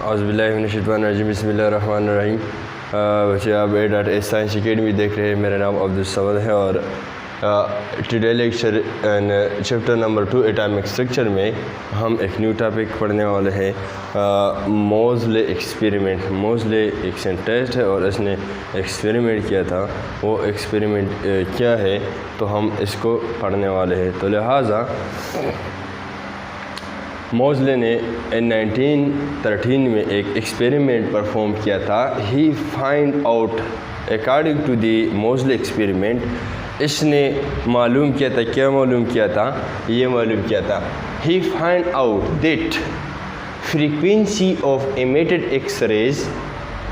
औज़ुबिल्लाहिमिनश्शैतानिर्रजीम बिस्मिल्लाहिर्रहमानिर्रहीम। बच्चे आप A.S साइंस अकेडमी देख रहे हैं। मेरा नाम अब्दुल समद है और today lecture chapter number 2 atomic structure में हम एक न्यू टॉपिक पढ़ने वाले हैं, मोज़ले एक्सपेरिमेंट। मोज़ले एक साइंटिस्ट है और इसने एक्सपेरिमेंट किया था। वो एक्सपेरिमेंट क्या है तो हम इसको पढ़ने वाले हैं। तो लिहाजा मोज़ले ने 1913 में एक एक्सपेरिमेंट परफॉर्म किया था। He find out according to the Moseley experiment, इसने मालूम किया था, क्या मालूम किया था, ये मालूम किया था। He find out that frequency of emitted X-rays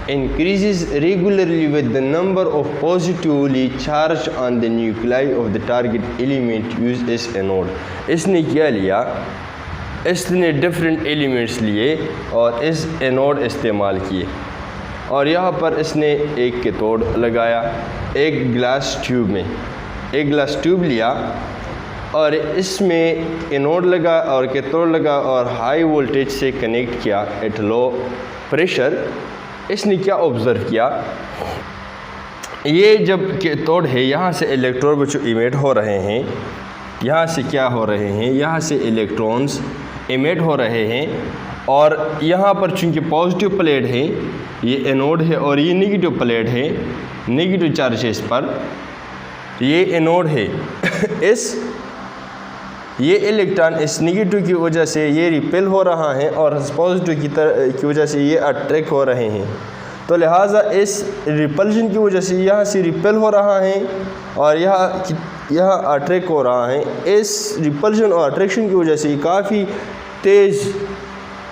increases regularly with the number of positively charged on the nuclei of the target element used as anode। इसने क्या लिया, इसने डिफरेंट एलिमेंट्स लिए और इस एनोड इस्तेमाल किए और यहाँ पर इसने एक कैथोड लगाया, एक ग्लास ट्यूब में एक ग्लास ट्यूब लिया और इसमें एनोड लगा और कैथोड लगा और हाई वोल्टेज से कनेक्ट किया एट लो प्रेशर। इसने क्या ऑब्ज़र्व किया, ये जब कैथोड है यहाँ से इलेक्ट्रॉन बच्चों इमिट हो रहे हैं, यहाँ से क्या हो रहे हैं, यहाँ से इलेक्ट्रॉन्स इमिट हो रहे हैं और यहाँ पर चूँकि पॉजिटिव प्लेट है, ये एनोड है और ये नेगेटिव प्लेट है, नेगेटिव चार्ज है इस पर, ये एनोड है। ये इलेक्ट्रॉन इस नेगेटिव की वजह से ये रिपेल हो रहा है और पॉजिटिव की वजह से ये अट्रैक्ट हो रहे हैं। तो लिहाजा इस रिपल्शन की वजह से यहाँ से रिपेल हो रहा है और यहाँ अट्रैक्ट हो रहा है। इस रिपल्शन और अट्रैक्शन की वजह से काफ़ी तेज़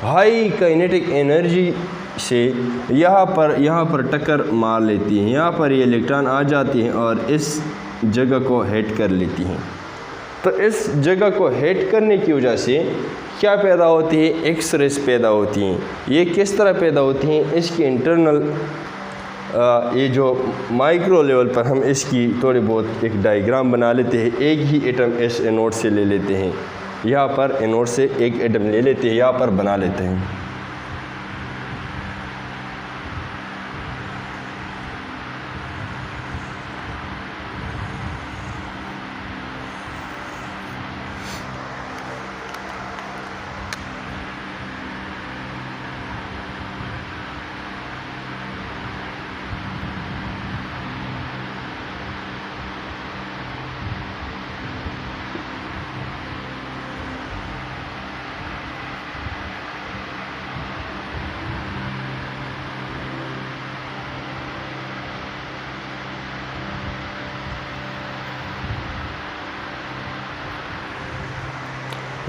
हाई काइनेटिक एनर्जी से यहाँ पर टक्कर मार लेती हैं। यहाँ पर ये इलेक्ट्रॉन आ जाती हैं और इस जगह को हिट कर लेती हैं। तो इस जगह को हिट करने की वजह से क्या पैदा होती है, एक्स रेज पैदा होती हैं। ये किस तरह पैदा होती हैं, इसकी इंटरनल ये जो माइक्रो लेवल पर हम इसकी थोड़ी बहुत एक डायग्राम बना लेते हैं। एक ही एटम इस एनोड से ले लेते हैं, यहाँ पर एनोड से एक एटम ले लेते हैं, यहाँ पर बना लेते हैं।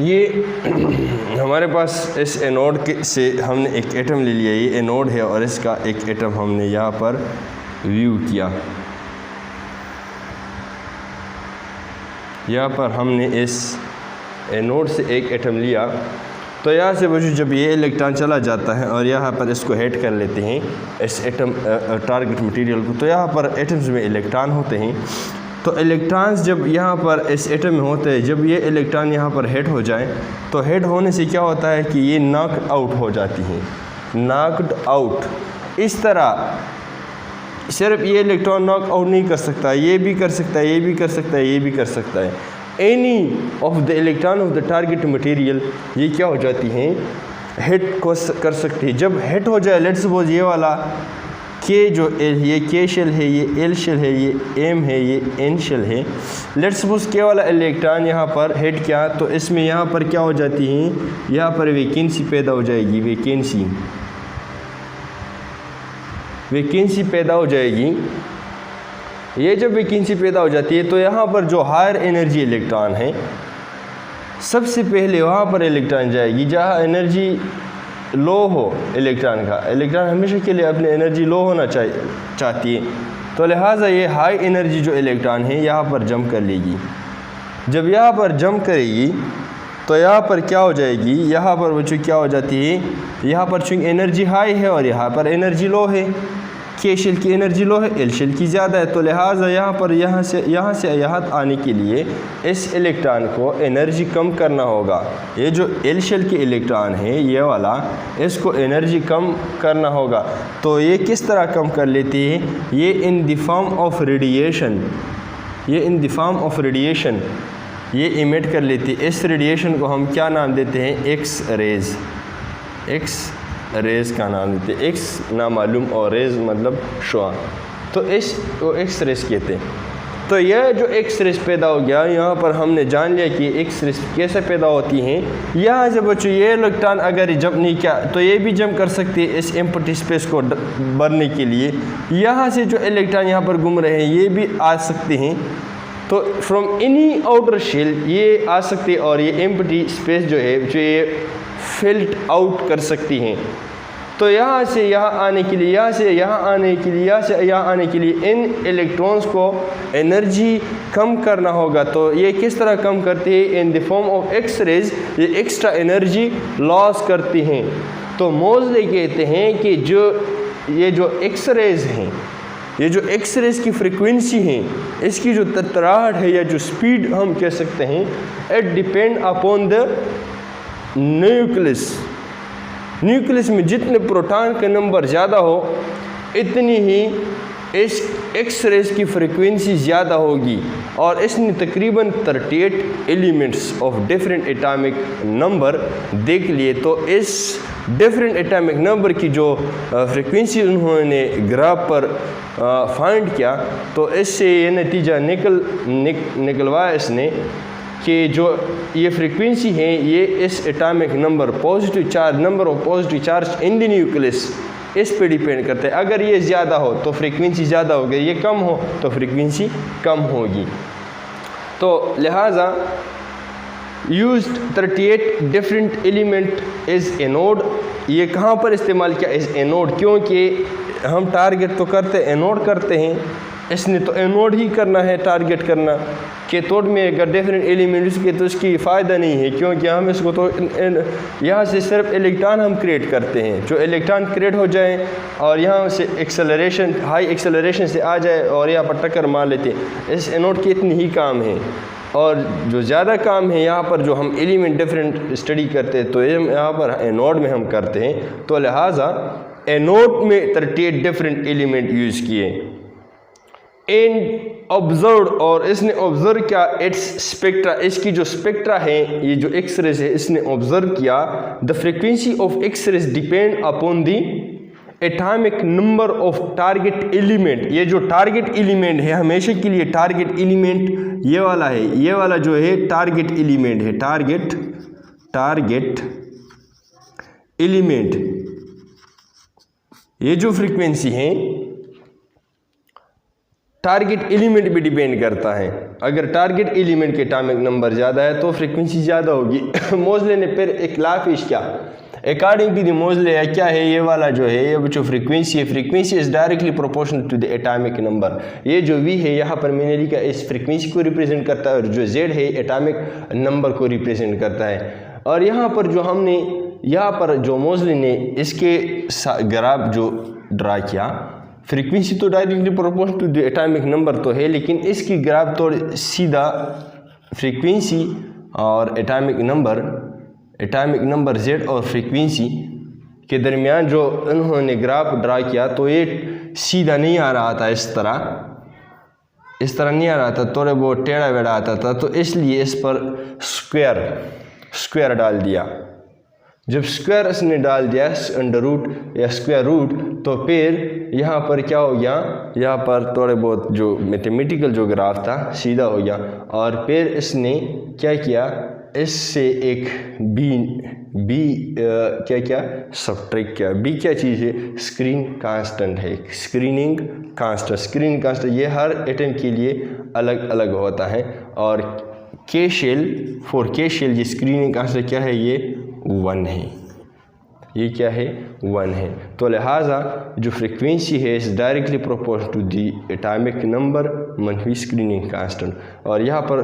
ये हमारे पास इस एनोड के से हमने एक एटम ले लिया, ये एनोड है और इसका एक एटम हमने यहाँ पर व्यू किया। यहाँ पर हमने इस एनोड से एक एटम लिया तो यहाँ से बच्चों जब ये इलेक्ट्रॉन चला जाता है और यहाँ पर इसको हिट कर लेते हैं इस एटम टारगेट मटेरियल को, तो यहाँ पर एटम्स में इलेक्ट्रॉन होते हैं। तो इलेक्ट्रॉन्स जब यहाँ पर इस एटम में होते हैं, जब ये इलेक्ट्रॉन यहाँ पर हिट हो जाए तो हिट होने से क्या होता है कि ये नॉक आउट हो जाती हैं, नॉक्ड आउट। इस तरह सिर्फ ये इलेक्ट्रॉन नॉक आउट नहीं कर सकता, ये भी कर सकता है, ये भी कर सकता है, ये भी कर सकता है। Any of the electron of the target material ये क्या हो जाती हैं, हिट को कर सकती है। जब हिट हो जाए, लेट्स सपोज ये वाला के जो ये के शेल है, ये एल शेल है, ये एम है, ये एन शेल है। लेट्स सपोज के वाला इलेक्ट्रॉन यहाँ पर हिट किया तो इसमें यहाँ पर क्या हो जाती है, यहाँ पर वैकेंसी पैदा हो जाएगी, वैकेंसी पैदा हो जाएगी। ये जब वैकेंसी पैदा हो जाती है तो यहाँ पर जो हायर एनर्जी इलेक्ट्रॉन है सबसे पहले वहाँ पर इलेक्ट्रॉन जाएगी जहाँ एनर्जी लो हो इलेक्ट्रॉन का। इलेक्ट्रॉन हमेशा के लिए अपनी एनर्जी लो होना चाहती है, तो लिहाजा ये हाई एनर्जी जो इलेक्ट्रॉन है यहाँ पर जंप कर लेगी। जब यहाँ पर जंप करेगी तो यहाँ पर क्या हो जाएगी, यहाँ पर बच्चों क्या हो जाती है, यहाँ पर चूँकि एनर्जी हाई है और यहाँ पर एनर्जी लो है के शेल की एनर्जी लो है, एल शेल की ज़्यादा है, तो लिहाजा यहाँ पर यहाँ से यहाँ आने के लिए इस इलेक्ट्रॉन को एनर्जी कम करना होगा। ये जो एल शेल के इलेक्ट्रॉन है ये वाला, इसको एनर्जी कम करना होगा। तो ये किस तरह कम कर लेती है? ये इन द फॉर्म ऑफ रेडिएशन, ये इमिट कर लेती है। इस रेडिएशन को हम क्या नाम देते हैं? एक्स रेज का नाम देते हैं। एक्स नामालूम और रेज मतलब शुआ, तो इसको एक्स रेज कहते हैं। तो यह जो एक्स रेज पैदा हो गया, यहाँ पर हमने जान लिया कि एक्स रेज कैसे पैदा होती हैं। यहाँ से बच्चों ये इलेक्ट्रॉन अगर जंप नहीं किया तो ये भी जंप कर सकती है इस एम्प्टी स्पेस को भरने के लिए। यहाँ से जो इलेक्ट्रॉन यहाँ पर घूम रहे हैं ये भी आ सकते हैं, तो फ्रॉम एनी आउटर शेल ये आ सकती है और ये एम्प्टी स्पेस जो है जो ये फिल्ट आउट कर सकती हैं। तो यहाँ से यहाँ आने के लिए, यहाँ से यहाँ आने के लिए, यहाँ से यहाँ आने के लिए इन इलेक्ट्रॉन्स को एनर्जी कम करना होगा। तो ये किस तरह कम करती है? In the form of x rays, ये एक्स्ट्रा एनर्जी लॉस करती हैं। तो मोज़ले कहते हैं कि ये जो एक्स रेज हैं, ये जो एक्स रेज की फ्रीक्वेंसी है, इसकी जो ततराहट है या जो स्पीड हम कह सकते हैं, it depend upon the nucleus में जितने प्रोटॉन का नंबर ज़्यादा हो इतनी ही इस एक्स रेज की फ्रीक्वेंसी ज़्यादा होगी। और इसने तकरीबन 38 elements of different atomic number देख लिए। तो इस डिफरेंट एटॉमिक नंबर की जो फ्रीक्वेंसी उन्होंने ग्राफ पर फाइंड किया, तो इससे ये नतीजा निकलवाया इसने कि जो ये फ्रीक्वेंसी है ये इस atomic number number of positive charge in the nucleus इस पे डिपेंड करते हैं। अगर ये ज़्यादा हो तो फ्रीक्वेंसी ज़्यादा होगी, ये कम हो तो फ्रीक्वेंसी कम होगी। तो लिहाजा used 38 different element is anode. ये कहाँ पर इस्तेमाल किया? इज़ एनोड, क्योंकि हम टारगेट तो करते एनोड करते हैं, इसने तो एनोड ही करना है टारगेट करना। कैथोड में अगर डिफरेंट एलिमेंट्स के तो इसकी फ़ायदा नहीं है, क्योंकि हम इसको तो यहाँ से सिर्फ इलेक्ट्रॉन हम क्रिएट करते हैं। जो इलेक्ट्रॉन क्रिएट हो जाए और यहाँ से एक्सेलरेशन हाई एक्सेलरेशन से आ जाए और यहाँ पर टक्कर मार लेते हैं, इस एनोड के इतनी ही काम है। और जो ज़्यादा काम है यहाँ पर जो हम एलिमेंट डिफरेंट स्टडी करते हैं तो यहाँ पर एनोड में हम करते हैं। तो लिहाजा एनोड में 38 डिफरेंट एलिमेंट यूज़ किए। एंड ऑब्जर्व, और इसने ऑब्जर्व किया इट्स स्पेक्ट्रा, इसकी जो स्पेक्ट्रा है, ये जो एक्स रेज है, इसने ऑब्जर्व किया the frequency of x rays depend upon the atomic number of target element. ये जो टारगेट एलिमेंट है, हमेशा के लिए टारगेट एलिमेंट ये वाला है, ये वाला जो है टारगेट एलिमेंट है, टारगेट एलिमेंट। ये जो फ्रीक्वेंसी है टारगेट एलिमेंट भी डिपेंड करता है। अगर टारगेट एलिमेंट के एटॉमिक नंबर ज़्यादा है तो फ्रीक्वेंसी ज़्यादा होगी। मोज़ले ने फिर एक लॉ पेश किया। अकॉर्डिंग टू द मोज़ले क्या है, ये वाला जो है, ये जो फ्रीक्वेंसी है, frequency is directly proportional to the atomic number. ये जो वी है यहाँ पर मैंने लिखा इस फ्रीक्वेंसी को रिप्रेजेंट करता है, और जो जेड है एटॉमिक नंबर को रिप्रेजेंट करता है। और यहाँ पर जो हमने यहाँ पर जो मोज़ले ने इसके ग्राफ जो ड्रा किया, फ्रीक्वेंसी तो directly proportional to the atomic number तो है, लेकिन इसकी ग्राफ तो सीधा फ्रीक्वेंसी और एटॉमिक नंबर जेड और फ्रीक्वेंसी के दरमियान जो उन्होंने ग्राफ ड्रा किया तो ये सीधा नहीं आ रहा था, इस तरह नहीं आ रहा था, थोड़ा बहुत टेढ़ा वेढ़ा आता था। तो इसलिए इस पर स्क्वायर डाल दिया। जब स्क्वायर इसने डाल दिया अंडर रूट या स्क्वायर रूट, तो फिर यहाँ पर क्या हो गया, यहाँ पर थोड़े बहुत जो मैथमेटिकल जो ग्राफ था सीधा हो गया। और फिर इसने क्या किया, इससे एक बी क्या सब्ट्रैक्ट किया। बी क्या चीज़ है? स्क्रीन कांस्टेंट है, स्क्रीनिंग कांस्टेंट। ये हर एटम के लिए अलग अलग होता है। और के शेल ये स्क्रीनिंग कांस्टेंट क्या है? ये 1 है। ये क्या है? 1 है। तो लिहाजा जो फ्रीक्वेंसी है इस directly proportional to the atomic number मनफी स्क्रीनिंग कांस्टेंट। और यहाँ पर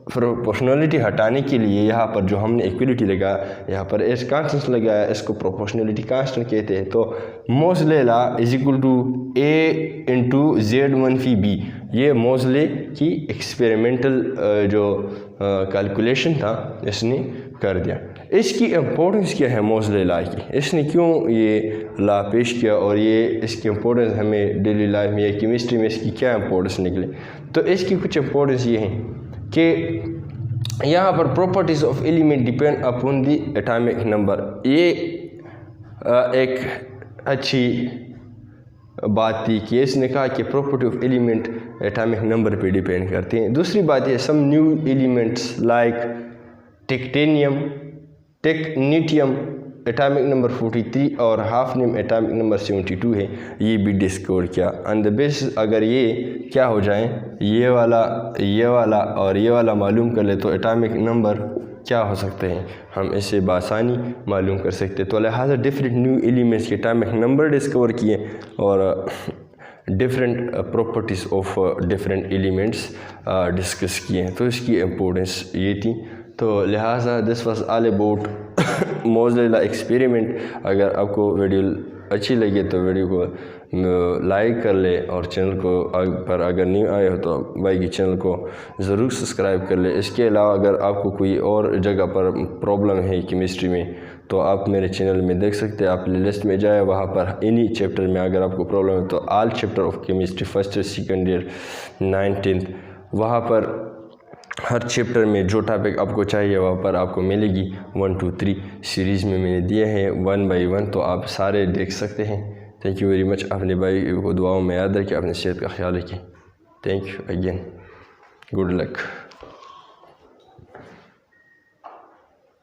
प्रोपोर्शनलिटी हटाने के लिए यहाँ पर जो हमने इक्वलिटी लगा, यहाँ पर एस कांस्टेंट लगाया, इसको प्रोपोर्शनलिटी कांस्टेंट कहते हैं। तो Moseley law is equal to A into Z मनफी बी, ये मोज़ले की एक्सपेरिमेंटल जो कैलकुलेशन था इसने कर दिया। इसकी इम्पोर्टेंस क्या है मोज़ले ला की, इसने क्यों ये ला पेश किया और ये इसकी इम्पोर्टेंस हमें डेली लाइफ में या केमिस्ट्री में इसकी क्या इम्पोर्टेंस निकले। तो इसकी कुछ इम्पोर्टेंस ये हैं कि यहाँ पर properties of element depend upon the atomic number, ये एक अच्छी बात थी कि इसने कहा कि property of element atomic number पे डिपेंड करते हैं। दूसरी बात है some new elements like technetium atomic number 43 और हाफनियम एटॉमिक नंबर 72 है, ये भी डिस्कवर किया। ऑन द बेसिस अगर ये क्या हो जाए, ये वाला और ये वाला मालूम कर ले तो एटॉमिक नंबर क्या हो सकते हैं, हम इसे बासानी मालूम कर सकते। तो लिहाजा डिफरेंट न्यू एलिमेंट्स के एटॉमिक नंबर डिस्कवर किए और different properties of different elements discuss किए। तो इसकी इम्पोर्टेंस ये थी। तो लिहाजा this was all about Moseley law experiment. अगर आपको वीडियो अच्छी लगे तो वीडियो को लाइक कर ले और चैनल को पर अगर नहीं आए हो तो भाई की चैनल को ज़रूर सब्सक्राइब कर ले। इसके अलावा अगर आपको कोई और जगह पर प्रॉब्लम है केमिस्ट्री में तो आप मेरे चैनल में देख सकते हैं। आप प्लेलिस्ट में जाए, वहाँ पर इन्हीं चैप्टर में अगर आपको प्रॉब्लम है तो all chapter of chemistry first year, second year, 9th 10th, वहाँ पर हर चैप्टर में जो टॉपिक आपको चाहिए वहाँ पर आपको मिलेगी। 1 2 3 सीरीज़ में मैंने दिए हैं 1 by 1, तो आप सारे देख सकते हैं। Thank you very much. अपने भाई को दुआओं में याद रखें, अपनी सेहत का ख्याल रखें। Thank you again, good luck.